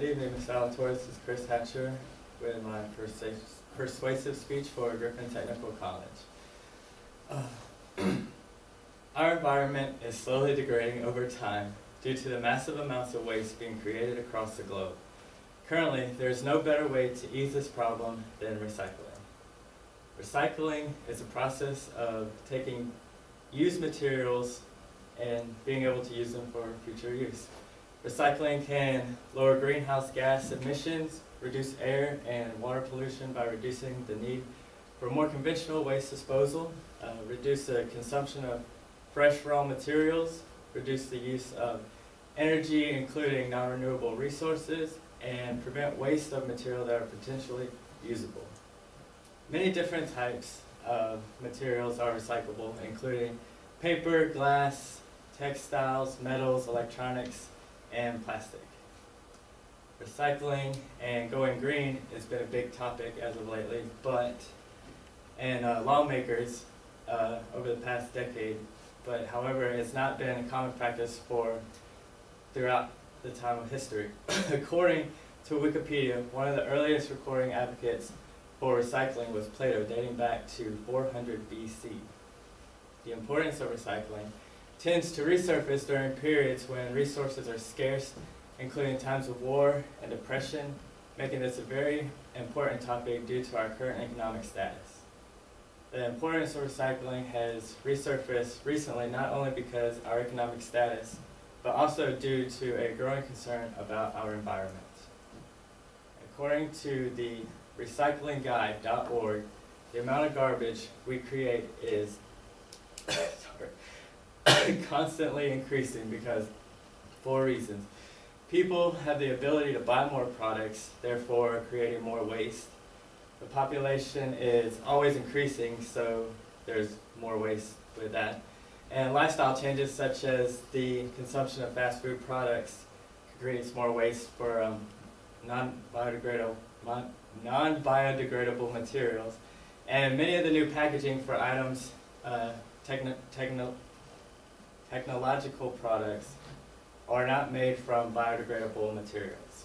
Good evening, Ms. Alatorres. This is Chris Hatcher with my Persuasive Speech for Griffin Technical College. Our environment is slowly degrading over time due to the massive amounts of waste being created across the globe. Currently, there is no better way to ease this problem than recycling. Recycling is a process of taking used materials and being able to use them for future use. Recycling can lower greenhouse gas emissions, reduce air and water pollution by reducing the need for more conventional waste disposal, reduce the consumption of fresh raw materials, reduce the use of energy including non-renewable resources, and prevent waste of material that are potentially usable. Many different types of materials are recyclable, including paper, glass, textiles, metals, electronics, and plastic. Recycling and going green has been a big topic as of lately, lawmakers over the past decade, but however, it's not been a common practice throughout the time of history. According to Wikipedia, one of the earliest recording advocates for recycling was Plato, dating back to 400 BC. The importance of recycling tends to resurface during periods when resources are scarce, including times of war and depression, making this a very important topic due to our current economic status. The importance of recycling has resurfaced recently not only because of our economic status, but also due to a growing concern about our environment. According to the recyclingguide.org, the amount of garbage we create is constantly increasing because 4 reasons. People have the ability to buy more products, therefore creating more waste. The population is always increasing, so there's more waste with that. And lifestyle changes such as the consumption of fast food products creates more waste for non-biodegradable materials. And many of the new packaging for items, technological products, are not made from biodegradable materials.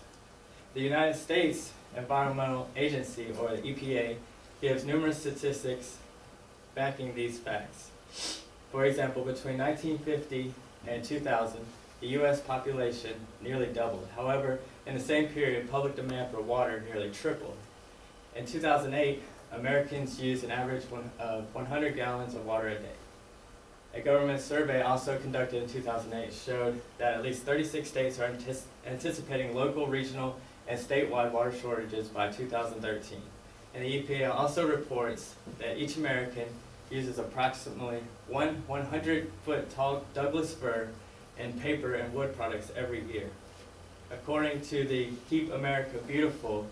The United States Environmental Agency, or the EPA, gives numerous statistics backing these facts. For example, between 1950 and 2000, the U.S. population nearly doubled. However, in the same period, public demand for water nearly tripled. In 2008, Americans used an average of 100 gallons of water a day. A government survey also conducted in 2008 showed that at least 36 states are anticipating local, regional, and statewide water shortages by 2013. And the EPA also reports that each American uses approximately 100-foot tall Douglas fir in paper and wood products every year. According to the Keep America Beautiful,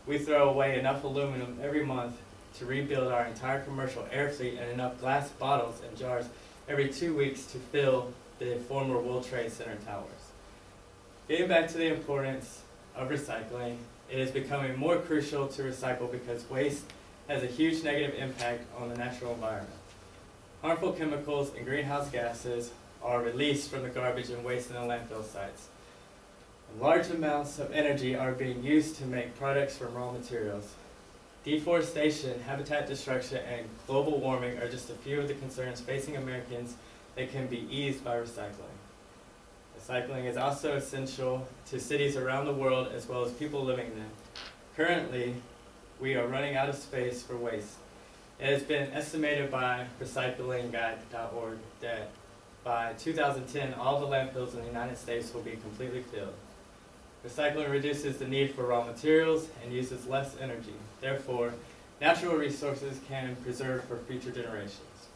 we throw away enough aluminum every month to rebuild our entire commercial air fleet and enough glass bottles and jars every 2 weeks to fill the former World Trade Center towers. Getting back to the importance of recycling, it is becoming more crucial to recycle because waste has a huge negative impact on the natural environment. Harmful chemicals and greenhouse gases are released from the garbage and waste in the landfill sites. And large amounts of energy are being used to make products from raw materials. Deforestation, habitat destruction, and global warming are just a few of the concerns facing Americans that can be eased by recycling. Recycling is also essential to cities around the world as well as people living in them. Currently, we are running out of space for waste. It has been estimated by recyclingguide.org that by 2010, all the landfills in the United States will be completely filled. Recycling reduces the need for raw materials and uses less energy. Therefore, natural resources can be preserved for future generations.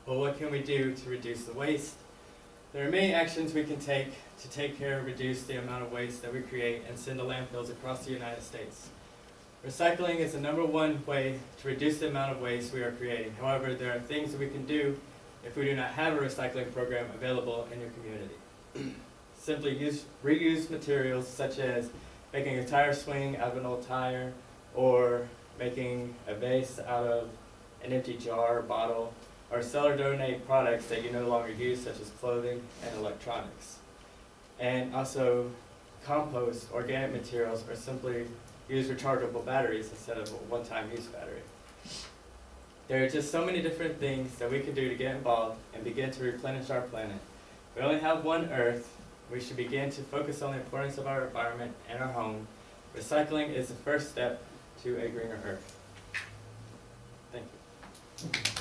Well, what can we do to reduce the waste? There are many actions we can take to take care of reduce the amount of waste that we create and send to landfills across the United States. Recycling is the #1 way to reduce the amount of waste we are creating. However, there are things that we can do if we do not have a recycling program available in your community. Simply reuse materials such as making a tire swing out of an old tire, or making a vase out of an empty jar or bottle, or sell or donate products that you no longer use, such as clothing and electronics. And also compost organic materials, or simply use rechargeable batteries instead of a one-time use battery. There are just so many different things that we can do to get involved and begin to replenish our planet. We only have one Earth. We should begin to focus on the importance of our environment and our home. Recycling is the first step to a greener Earth. Thank you.